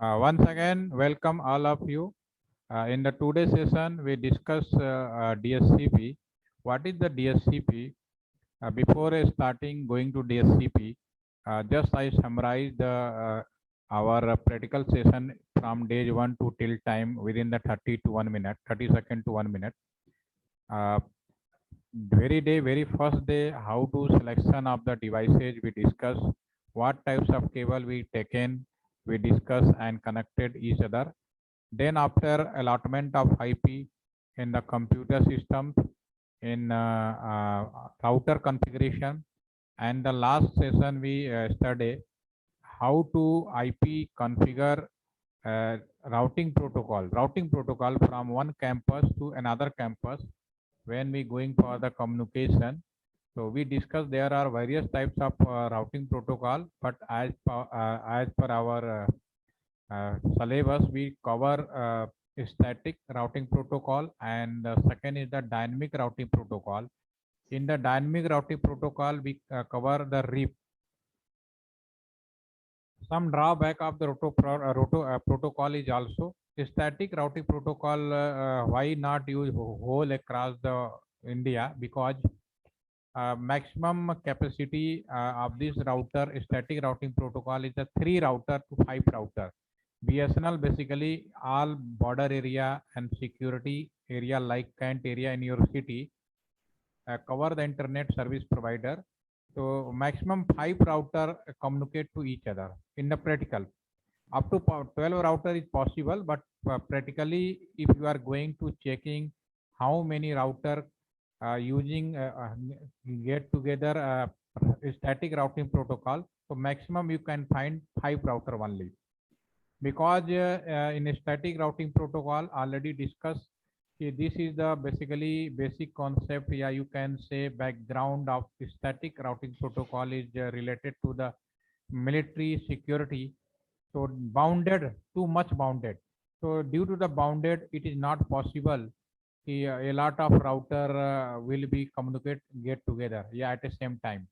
Once again, welcome all of you. In the today's session, we discuss DSCP. What is the DSCP? Before starting going to DSCP, just I summarize our practical session from day one to till time within the 30 to 1 minute, 30 second to 1 minute. Uh, very first day, how to selection of the devices we discuss, what types of cable we taken, we discuss and connected each other. Then after allotment of IP in the computer systems, in router configuration, and the last session we study how to IP configure routing protocol from one campus to another campus when we going for the communication. So we discussed there are various types of routing protocol, but as per our syllabus, we cover static routing protocol, and the second is the dynamic routing protocol. In the dynamic routing protocol, we cover the RIP. Some drawback of the protocol is also static routing protocol. Why not use whole across the India? Because maximum capacity of this router static routing protocol is a 3 router to 5 router. BSNL basically all border area and security area like Kent area in your city cover the internet service provider. So maximum 5 router communicate to each other in the practical. Up to 12 router is possible, but practically if you are going to checking how many router using get together static routing protocol, so maximum you can find 5 router only, because in a static routing protocol already discussed, this is the basically basic concept. Yeah, you can say background of static routing protocol is related to the military security. So bounded, too much bounded. So due to the bounded, it is not possible. A lot of router will be communicate get together, yeah, at the same time.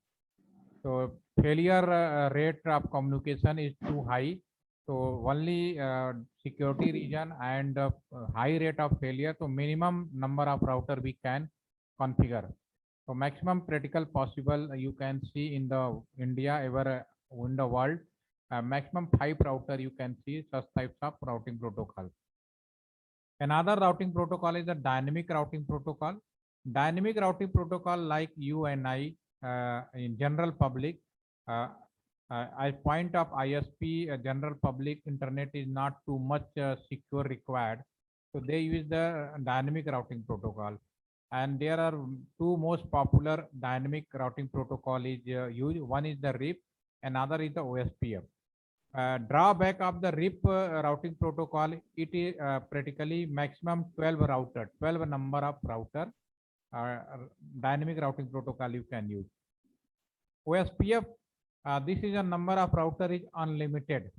So failure rate of communication is too high. So only security region and high rate of failure. So minimum number of router we can configure. So maximum critical possible you can see in the India ever in the world. Maximum 5 router you can see such types of routing protocol. Another routing protocol is the dynamic routing protocol. Dynamic routing protocol like you and I in general public. Uh, as point of ISP, general public internet is not too much secure required. So they use the dynamic routing protocol. And there are two most popular dynamic routing protocol is used. One is the RIP, another is the OSPF. Drawback of the RIP routing protocol, it is practically maximum 12 router, 12 number of router uh, dynamic routing protocol you can use. OSPF, this is a number of router is unlimited.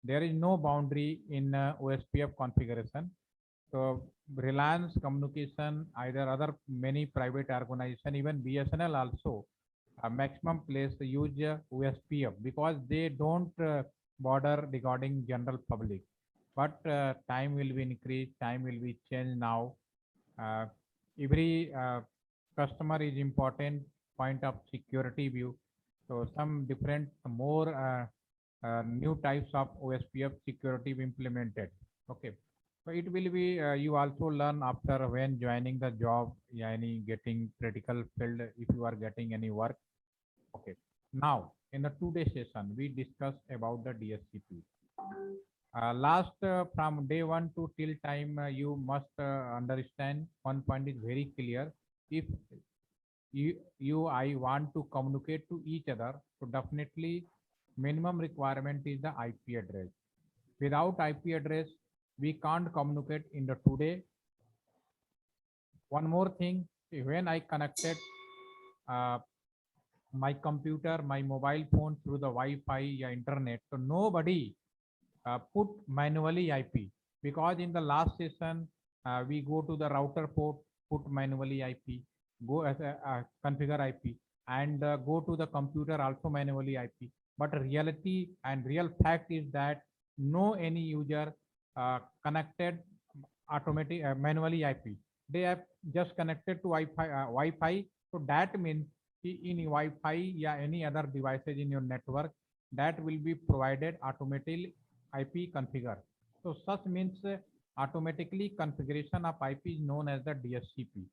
There is no boundary in OSPF configuration. So Reliance Communication, either other many private organization, even BSNL also, maximum place use OSPF because they don't border regarding general public. But time will be increased, time will be changed now. Uh, every customer is important point of security view. So some different more new types of OSPF security implemented. Okay. So it will be you also learn after when joining the job, yeah, any getting critical field if you are getting any work. Okay. Now in the 2 day session we discuss about the DSCP. Last from day one to till time you must understand one point is very clear. If you I want to communicate to each other, so definitely minimum requirement is the IP address. Without IP address, we can't communicate in the today. One more thing, when I connected uh, my computer, my mobile phone through the Wi-Fi or internet, so nobody put manually IP, because in the last session we go to the router port, put manually IP, go as a configure IP, and go to the computer also manually IP. But reality and real fact is that no any user connected automatic manually IP. They have just connected to Wi-Fi. So that means in Wi-Fi या any other devices in your network that will be provided automatically IP configure. So such means automatically configuration of IP is known as the DSCP.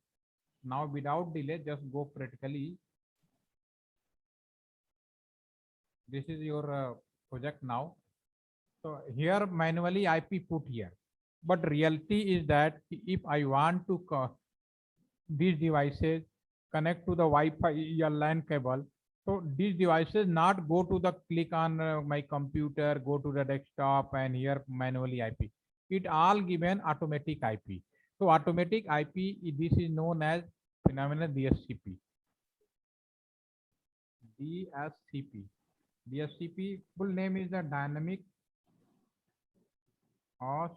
Now without delay, just go practically. This is your project now. So here manually IP put here, but reality is that if I want to these devices connect to the Wi-Fi or LAN cable, so these devices not go to the click on my computer, go to the desktop and here manually IP. It all given automatic IP. So automatic IP, this is known as phenomenon DSCP. DSCP. DSCP full name is the Dynamic Host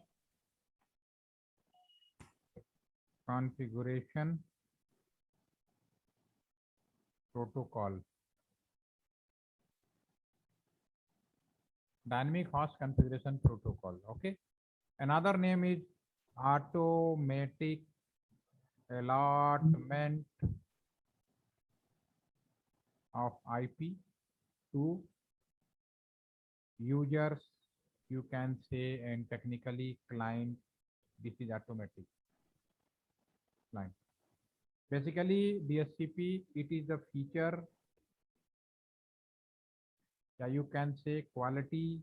Configuration Protocol. Dynamic Host Configuration Protocol. Okay. Another name is Automatic Allotment of IP to users, you can say, and technically client. This is automatic client. Basically, DSCP, it is the feature, yeah, you can say quality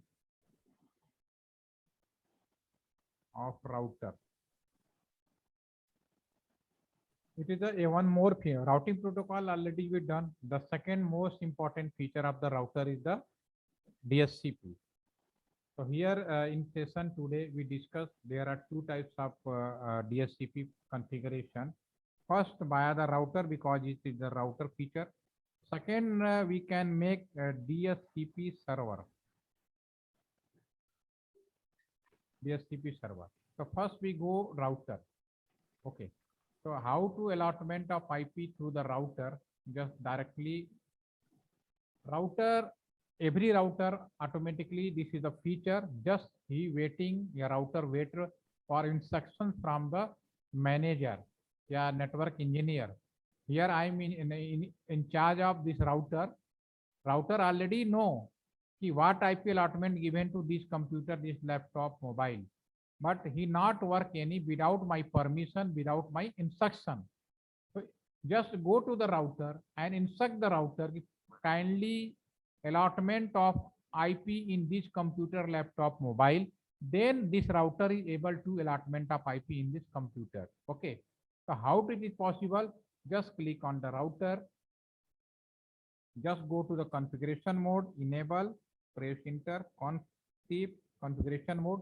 of router. It is a one more feature. Routing protocol already we done. The second most important feature of the router is the DSCP. So here in session today we discussed there are two types of DSCP configuration. First via the router because it is the router feature. Second, we can make a DSCP server. DSCP server. So first we go router. Okay. So how to allotment of IP through the router? Just directly router, every router automatically, this is a feature, just he waiting, a router wait for instructions from the manager, yeah, network engineer. Here I'm in charge of this router. Router already know what IP allotment given to this computer, this laptop, mobile, but he not work any without my permission, without my instruction. So just go to the router and instruct the router kindly allotment of IP in this computer, laptop, mobile. Then this router is able to allotment of IP in this computer. Okay. So how it is possible? Just click on the router. Just go to the configuration mode, enable, press enter, configuration mode.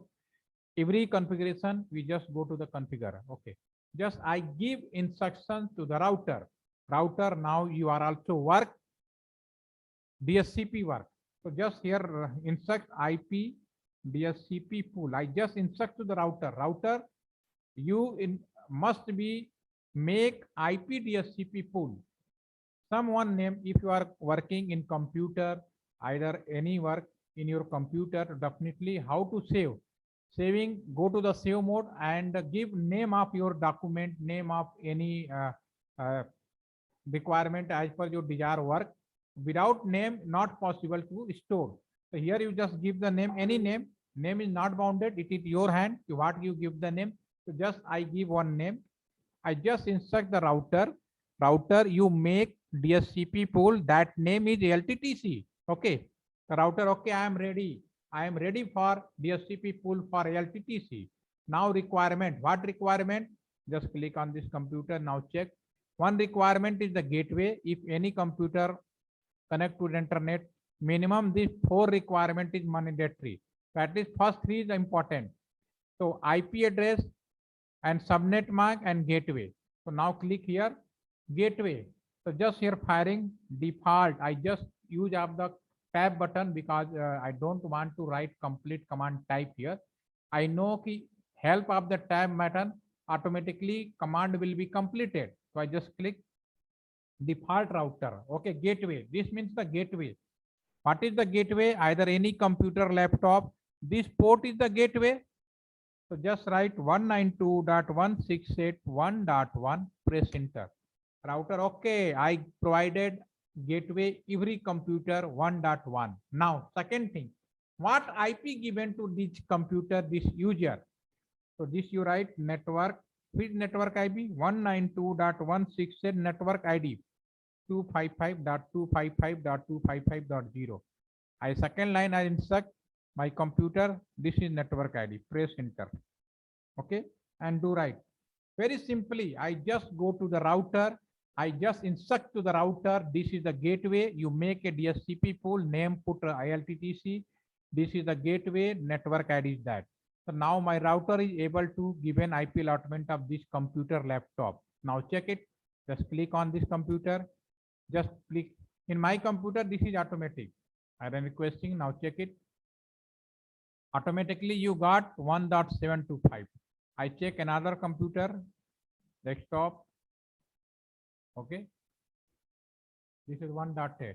Every configuration, we just go to the configure. Okay. Just I give instructions to the router. Router, now you are also work DSCP work. So just here instruct IP DSCP pool. I just instruct to the router. Router, you must be make IP DSCP pool. Someone name, if you are working in computer, either any work in your computer, definitely how to save. Saving, go to the save mode and give name of your document, name of any requirement as per your desired work. Without name, not possible to store. So here you just give the name, any name. Name is not bounded, it is your hand. What you give the name. So just I give one name. I just instruct the router. Router, you make DSCP pool. That name is LTTC. Okay. The router, okay, I am ready. I am ready for DSCP pool for LTTC. Now requirement. What requirement? Just click on this computer. Now check. One requirement is the gateway. If any computer connect to the internet, minimum this 4 requirement is mandatory. That is first 3 is important. So IP address and subnet mark and gateway. So now click here, gateway. So just here firing default. I just use of the tab button because I don't want to write complete command type here. I know ki help of the tab button automatically command will be completed. So I just click default router. Okay, gateway. This means the gateway. What is the gateway? Either any computer, laptop, This port is the gateway. So just write 192.168.1.1, press enter. Router, okay, I provided gateway every computer 1.1. Now, second thing, what IP given to this computer, this user? So this you write network, which network IP? 192.168 network ID 255.255.255.0. I second line I instruct my computer, this is network ID, press enter. Okay, and do right. Very simply, I just go to the router, I just instruct to the router, this is the gateway, you make a DSCP pool, name put ILTTC, this is the gateway, network ID is that. So now my router is able to give an IP allotment of this computer laptop. Now check it, just click on this computer, just click. In my computer, this is automatic. I am requesting, now check it. Automatically you got 1.725. I check another computer, desktop. Okay. This is 1.8.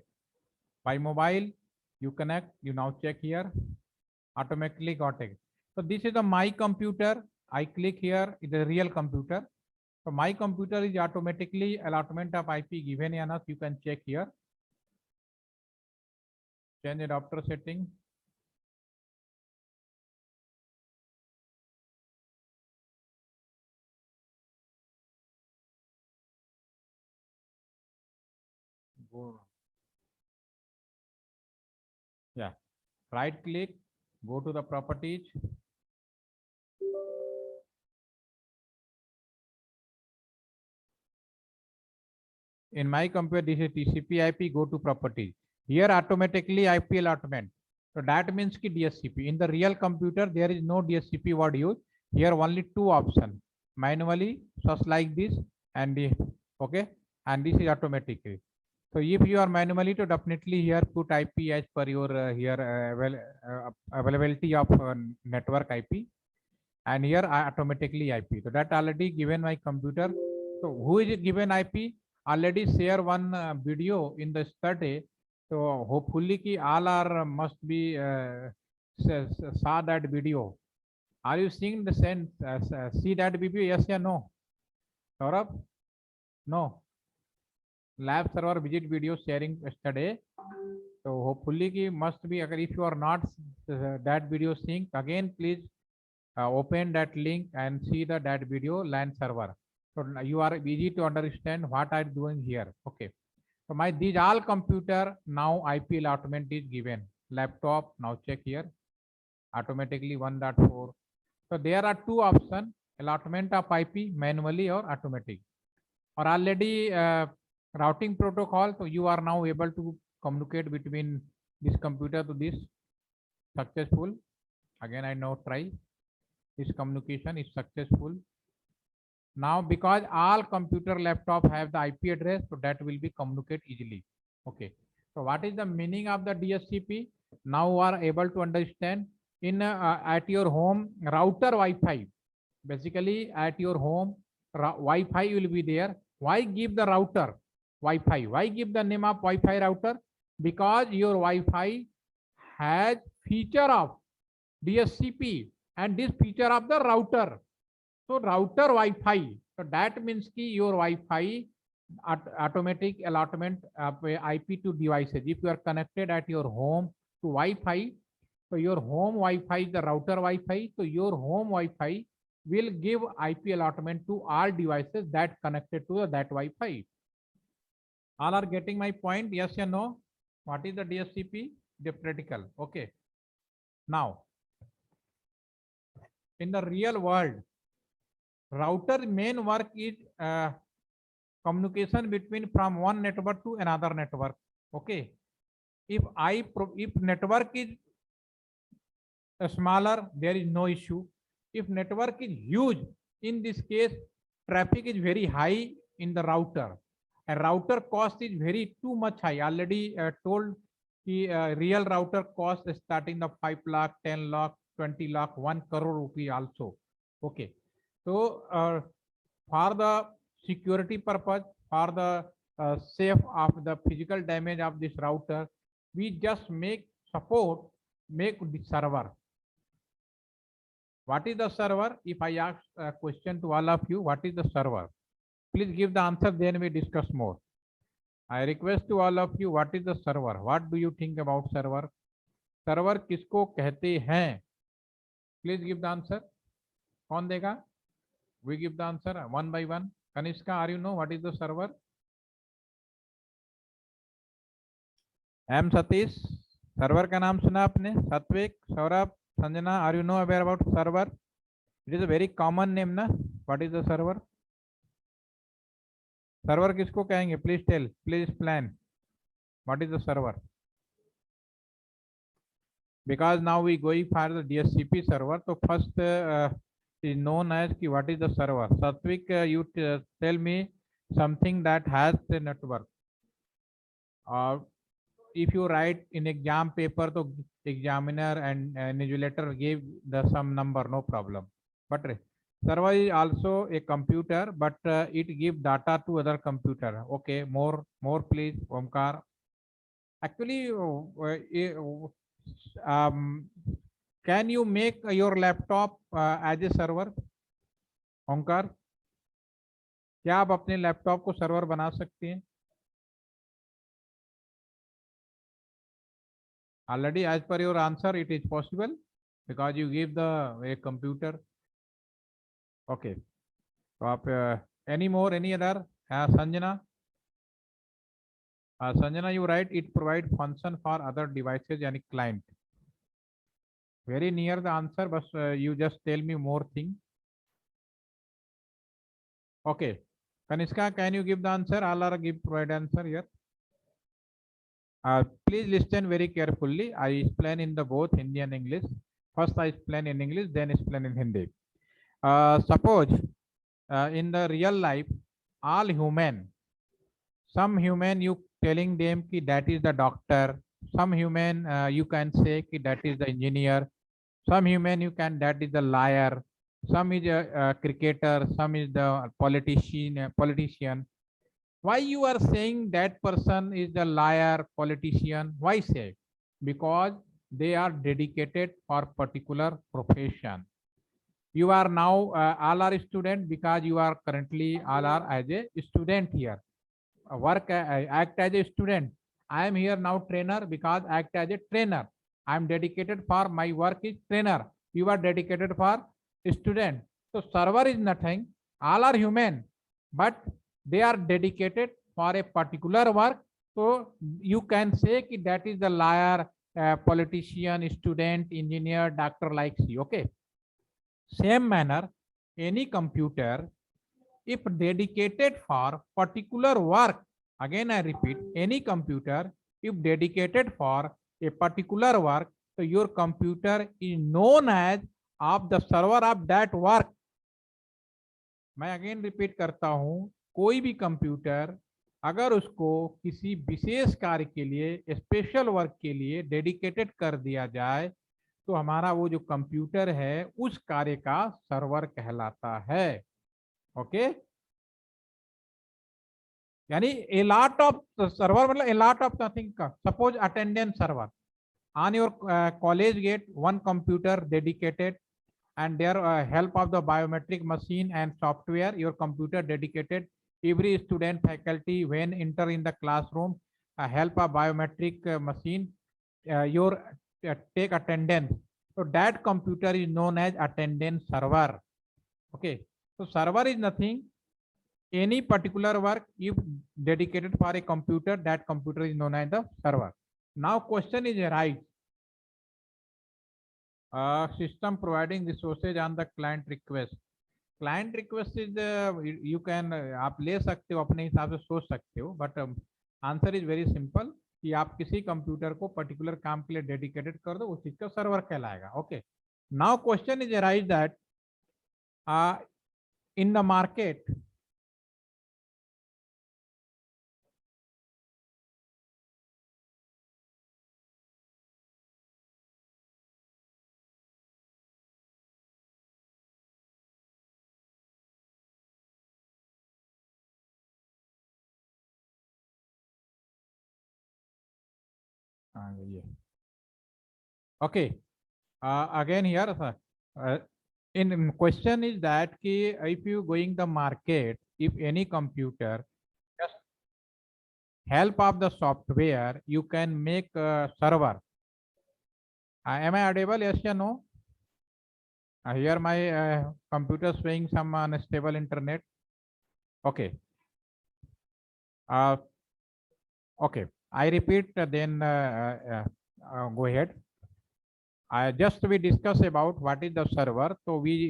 By mobile, you connect, you now check here, automatically got it. So this is the my computer. I click here, it's a real computer. So my computer is automatically allotment of IP given enough. You can check here. Change adapter setting. Go. Yeah. Right click, go to the properties. In my computer, this is TCP IP, go to properties. Here automatically IP allotment. So that means ki DSCP. In the real computer, there is no DSCP word used. Here only two options. Manually, just like this, and the, okay, and this is automatically. So if you are manually, to definitely here put IP as per your here availability of network IP, and here automatically IP. So that already given my computer. So who is given IP? Already share one video in the study. So hopefully ki all are must be saw that video. Are you seeing the sense? See that video? Yes or no? Saurabh? No. Lab server visit video sharing yesterday. So hopefully ki must be. If you are not that video seeing, again please open that link and see that video LAN server. So you are easy to understand what I'm doing here. Okay. So my these all computer now IP allotment is given. Laptop now check here. Automatically 1.4. So there are two options: allotment of IP manually or automatic. Or already routing protocol. So you are now able to communicate between this computer to this. Successful. Again I now try. This communication is successful. Now because all computer laptop have the IP address, so that will be communicate easily. Okay. So what is the meaning of the DSCP? Now you are able to understand. In at your home router Wi-Fi. Basically at your home Wi-Fi will be there. Why give the router Wi-Fi? Why give the name of Wi-Fi router? Because your Wi-Fi has feature of DSCP and this feature of the router. So router Wi-Fi. So that means ki your Wi-Fi automatic allotment IP to devices. If you are connected at your home to Wi-Fi, so your home Wi-Fi is the router Wi-Fi. So your home Wi-Fi will give IP allotment to all devices that connected to that Wi-Fi. All are getting my point? Yes or no? What is the DSCP? Theoretical. Okay. Now, in the real world, router main work is communication between from one network to another network. Okay. If network is smaller, there is no issue. If network is huge, in this case, traffic is very high in the router. A router cost is very too much high. Already told the real router cost is starting the 5 lakh, 10 lakh, 20 lakh, 1 crore rupee also. Okay. So for the security purpose, for the safe of the physical damage of this router, we just make the server. What is the server? If I ask a question to all of you, what is the server? Please give the answer, then we discuss more. I request to all of you, what is the server? What do you think about server? Server किसको कहते हैं? Please give the answer. कौन देगा? We give the answer one by one. Kanishka, are you know what is the server? Um Satish, server का नाम सुना आपने? Satvik, Saurabh, Sanjana, are you no aware about server? It is a very common name ना. What is the server? Server किसको कहेंगे? Please tell, please plan. What is the server? Because now we going for the DSCP server, so first is known as ki what is the server. Satvik, you tell me something that has the network. If you write in exam paper, so examiner and invigilator gave the some number, no problem. But server is also a computer, but it give data to other computer. Okay, more please, Omkar. Actually, can you make your laptop as a server? ओंकार, क्या आप अपने laptop को server बना सकते हैं? Already, as per your answer, it is possible because you give the a computer. Okay. तो आप any more, any other? Sanjana, Sanjana, you write it provide function for other devices and client. Very near the answer, but you just tell me more thing. Okay. Kanishka, can you give the answer? All are give provide answer here. Please listen very carefully. I explain in the both Hindi and English. First I explain in English, then explain in Hindi. Suppose in the real life, all human, some human you telling them ki that is the doctor, some human you can say ki that is the engineer, some human you can that is the liar, some is a cricketer, some is the politician. Why you are saying that person is the liar, politician? Why say? Because they are dedicated for particular profession. You are now all are student because you are currently all are as a student here. Work act as a student. I am here now trainer because act as a trainer. I am dedicated for my work is trainer. You are dedicated for student. So server is nothing. All are human, but they are dedicated for a particular work. So you can say that that is the liar, politician, student, engineer, doctor like you. Okay. Same manner, any computer, if dedicated for particular work, again I repeat, any computer, if dedicated for a particular work, so your computer is known as of the server of that work. मैं again repeat करता हूं, कोई भी computer अगर उसको किसी विशेष कार्य के लिए, स्पेशल वर्क के लिए डेडिकेटेड कर दिया जाए, तो हमारा वो जो कंप्यूटर है उस कार्य का सर्वर कहलाता है. ओके, यानी ए लॉट ऑफ सर्वर मतलब ए लॉट ऑफ नथिंग का. Suppose attendance server on your college gate, one computer dedicated, and there help of the biometric machine and software, your computer dedicated. Every student faculty when enter in the classroom, help of biometric machine, your take attendance. So that computer is known as attendance server. Okay, so server is nothing, any particular work if dedicated for a computer, that computer is known as the server. Now question is arise, system providing resources on the client request. Client request is you can, आप ले सकते हो अपने हिसाब से सोच सकते हो, but answer is very simple कि आप किसी कंप्यूटर को पर्टिकुलर काम के लिए डेडिकेटेड कर दो, उस चीज का सर्वर कहलाएगा. Okay, now question is arise that in the market okay, again here in question is that ki if you going the market, if any computer just help of the software, you can make a server. Am I audible? Yes or no? Here my computer showing some unstable internet. Okay. Uh, okay. I repeat. Then go ahead. I just we discuss about what is the server. So we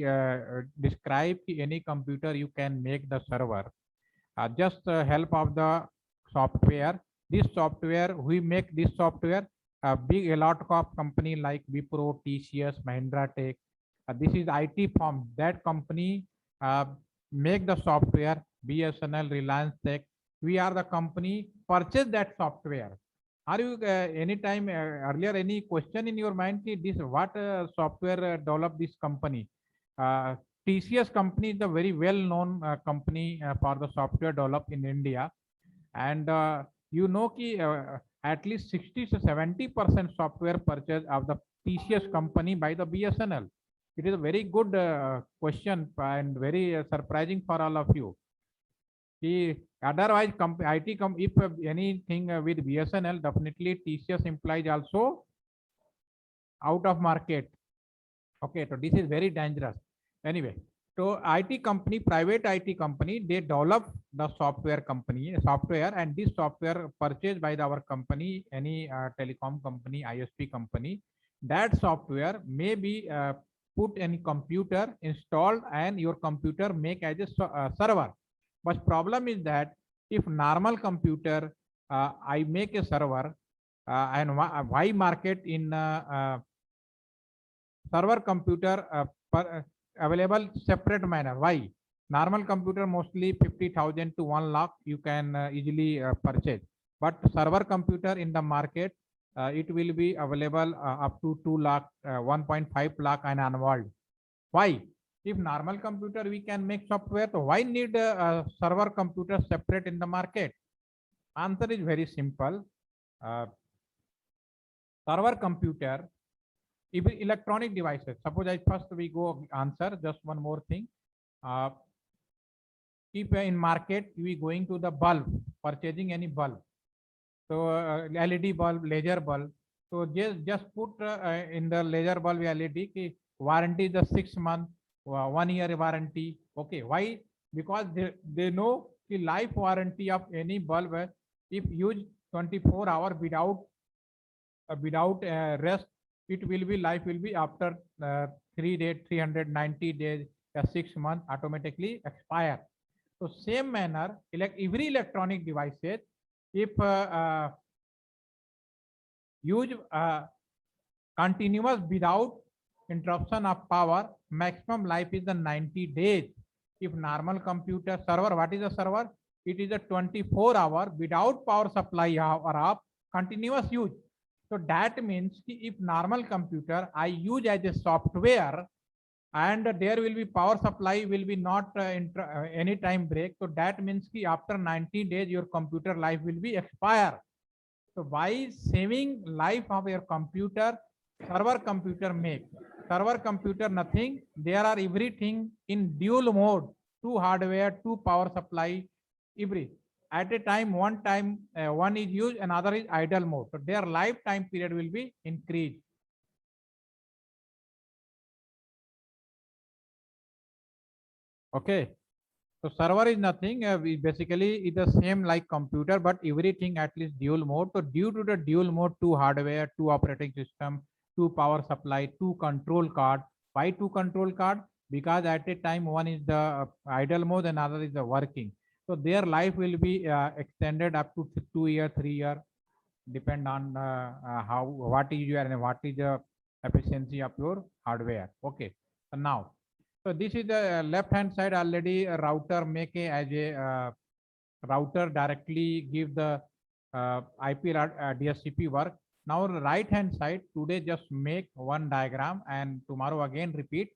describe any computer you can make the server. Just help of the software. This software we make this software. Big a lot of company like Wipro, TCS, Mahindra Tech. This is IT firm. That company uh, make the software. BSNL, Reliance Tech. We are the company purchase that software. Are you anytime earlier any question in your mind? This what software develop this company? Uh, TCS company is a very well-known company for the software developed in India, and you know ki at least 60 to 70% software purchase of the TCS company by the BSNL. It is a very good question and very surprising for all of you. Otherwise, if anything with BSNL, definitely TCS implies also out of market. Okay, so this is very dangerous. Anyway, so IT company, private IT company, they develop the software, and this software purchased by our company, any telecom company, ISP company. That software may be put in computer installed, and your computer make as a server. But problem is that if normal computer, I make a server, and why market in server computer available separate manner. Why? Normal computer mostly 50,000 to 1 lakh you can easily purchase. But server computer in the market, it will be available up to 2 lakh, 1.5 lakh and onward. Why? If normal computer we can make software, so why need a server computer separate in the market? Answer is very simple. Uh, Server computer, even electronic devices. Suppose I first we go answer just one more thing. Uh, if in market we going to the bulb, purchasing any bulb, so LED bulb, laser bulb. So just put in the laser bulb LED ki warranty is the 6 month, 1 year warranty. Okay, why? Because they know the life warranty of any bulb if used 24 hours without rest, it will be life will be after 3 days, 390 days, 6 months automatically expire. So same manner, every electronic devices, if use continuous without interruption of power, maximum life is the 90 days. If normal computer server, what is a server? It is a 24 hour without power supply or of continuous use. So that means if normal computer I use as a software and there will be power supply will be not any time break. So that means after 90 days your computer life will be expire. So by saving life of your computer, server computer make. Server computer nothing. There are everything in dual mode. Two hardware, two power supply, every. At a time, one is used, another is idle mode. So their lifetime period will be increased. Okay. So server is nothing. We basically is the same like computer, but everything at least dual mode. So due to the dual mode, two hardware, two operating system, two power supply, two control card. Why two control card? Because at a time one is the idle mode, and other is the working. So their life will be extended up to 2 year, 3 year, depend on how what is your and what is the efficiency of your hardware. Okay. So now. So this is the left hand side already a router make a as a router directly give the IP DSCP work. Now right hand side today just make one diagram and tomorrow again repeat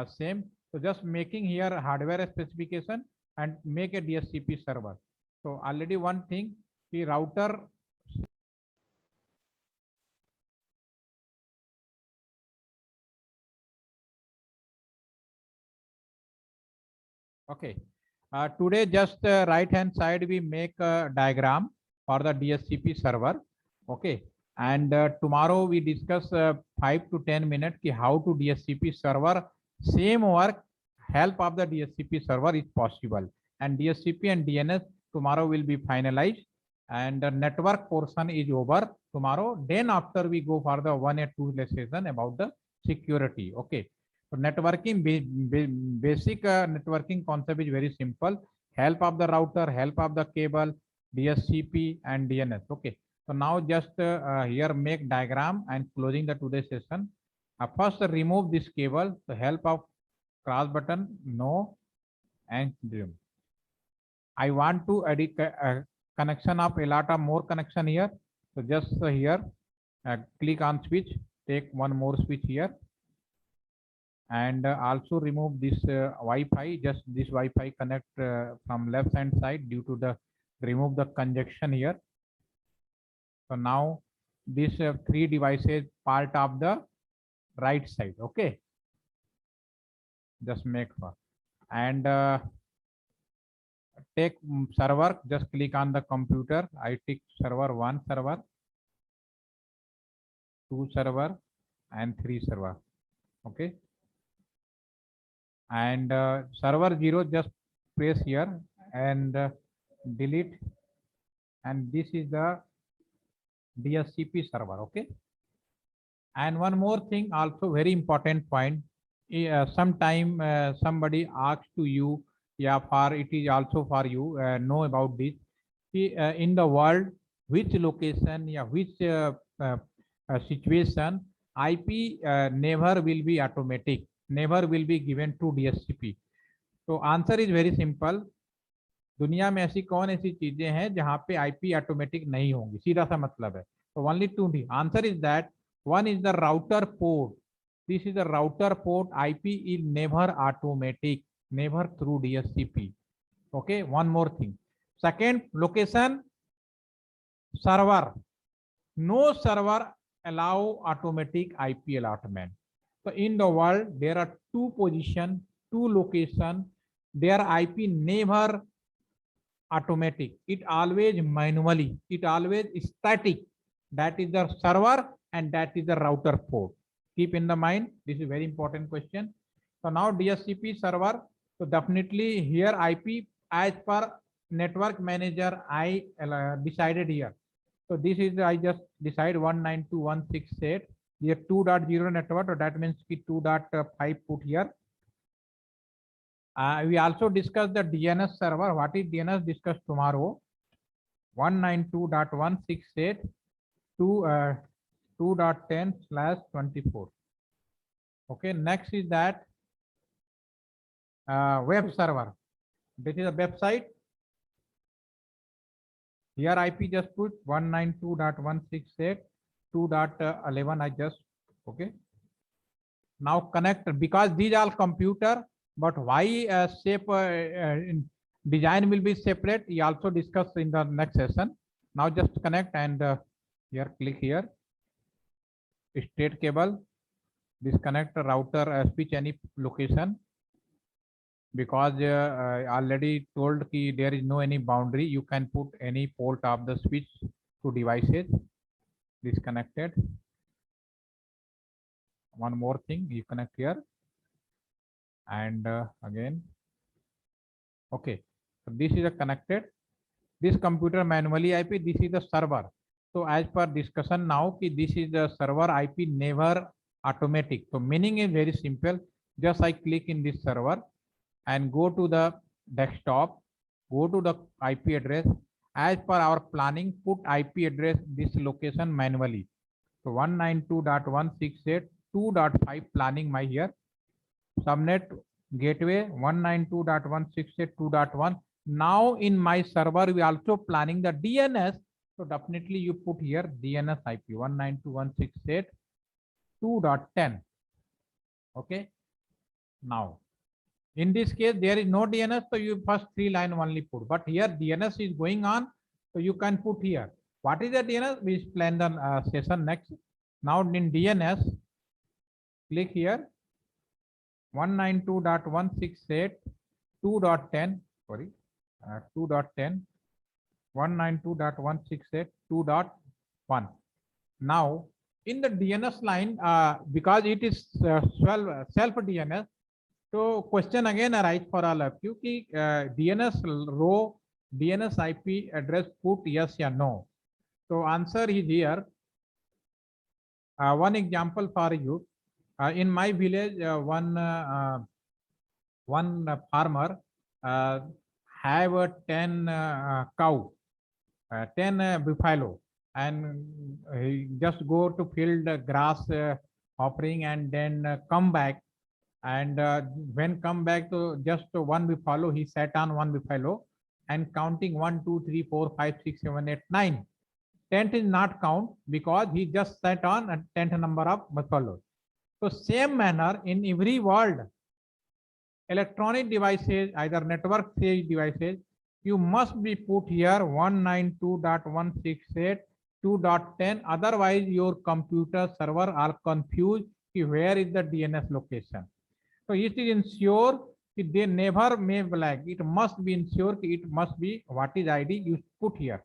same. So just making here hardware specification and make a DSCP server. So already one thing the router Okay. Today, just right hand side, we make a diagram for the DSCP server. Okay. And tomorrow we discuss 5 to 10 minutes ki how to DSCP server. Same work, help of the DSCP server is possible. And DSCP and DNS tomorrow will be finalized. And the network portion is over tomorrow. Then after we go for the 1 or 2 lesson about the security. Okay. So networking, basic networking concept is very simple. Help of the router, help of the cable, DSCP and DNS. Okay. So now just here make diagram and closing the today's session. First remove this cable. The help of cross button, no, and remove. I want to edit connection of a lot of more connection here. So just here, click on switch, take one more switch here. And also remove this Wi-Fi, just this Wi-Fi connect from left hand side due to the remove the conjunction here. So now this 3 devices part of the right side. Okay, just make for and take server, just click on the computer. I take server 1 server, 2 server and 3 server. Okay, and server 0 just press here and delete, and this is the DSCP server. Okay, and one more thing, also very important point. Sometime somebody asks to you, yeah, for it is also for you know about this. In the world, which location, yeah, which situation IP never will be automatic, never will be given to DSCP. तो answer is very simple. दुनिया में ऐसी कौन ऐसी चीजें हैं जहां पे आईपी ऑटोमेटिक नहीं होंगी, सीधा सा मतलब है. तो only to the answer is that. One is the router port. This is the router port. IP is never automatic, never through DSCP. Okay, one more thing. Second location server. No server allow automatic IP allotment. So in the world there are 2 position, 2 location, their IP never automatic, it always manually, it always static. That is the server and that is the router port. Keep in the mind, this is very important question. So now DSCP server, so definitely here IP as per network manager I decided here. So this is I just decide 192.168 here 2.0 network, so that means 2.5 put here. We also discussed the DNS server. What is DNS? Discuss tomorrow. 192.168 to 2.10/24. Okay, next is that web server. This is a website. Here IP just put 192.168 2.11 I just. Okay, now connect, because these are computer, but why shape design will be separate, we also discuss in the next session. Now just connect and here click here, straight cable, disconnect router, switch any location, because already told ki there is no any boundary, you can put any port of the switch to devices. Disconnected. One more thing, you connect here and again. Okay, so this is a connected, this computer manually IP, this is the server. So as per discussion now ki this is the server IP never automatic. So meaning is very simple, just I click in this server and go to the desktop, go to the IP address. As per our planning, put IP address this location manually. So 192.168 2.5 planning my here. Subnet gateway 192.168 2.1. Now in my server we also planning the DNS. So definitely you put here DNS IP 192.168 2.10. Okay. Now in this case there is no DNS, so you first 3 line only put, but here DNS is going on, so you can put here. What is the DNS? We plan the session next. Now in DNS, click here 192.168 2.10, sorry, 2.10, 192.168.2.1. Now, in the DNS line, because it is self DNS, so question again arise for all of you कि DNS row, DNS IP address put yes or no. So answer is here. One example for you. In my village, one farmer have 10 cow, 10 buffalo, and he just go to field grass offering and then come back. And when come back to just one buffalo, he sat on one buffalo and counting 1, 2, 3, 4, 5, 6, 7, 8, 9. 10th is not count because he just sat on a 10th number of buffalo. So same manner in every world, electronic devices, either network phase devices, you must be put here 192.168.2.10. Otherwise, your computer server are confused where is the DNS location. So it is ensure that they never may flag. It must be ensured it must be what is ID you put here.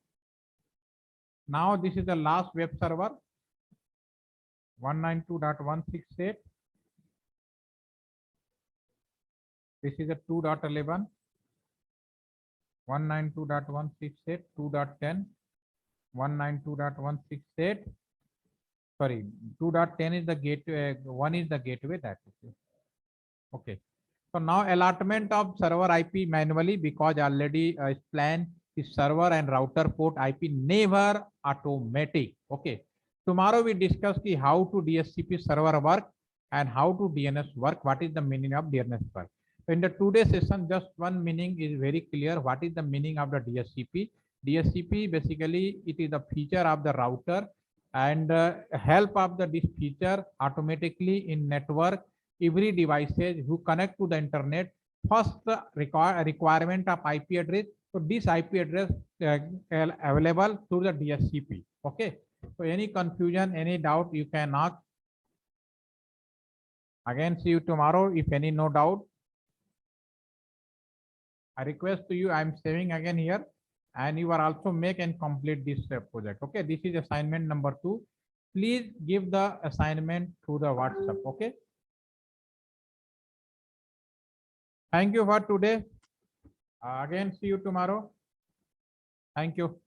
Now this is the last web server 192.168. This is a 2.11, 192.168.2.10, 192.168. Sorry, 2.10 is the gateway, 1 is the gateway, that is it. Okay. So now allotment of server IP manually, because already planned is server and router port IP never automatic. Okay. Tomorrow we discuss the how to DHCP server work and how to DNS work. What is the meaning of DNS work? So in the today's session, just one meaning is very clear. What is the meaning of the DHCP? DHCP basically it is a feature of the router and help of this feature automatically in network. Every devices who connect to the internet, first the requirement of IP address. So this IP address available through the DHCP. Okay. So any confusion, any doubt, you can ask. Again, see you tomorrow. If any no doubt, I request to you. I am saving again here, and you are also make and complete this project. Okay. This is assignment number 2. Please give the assignment through the WhatsApp. Okay. Thank you for today. Again, see you tomorrow. Thank you.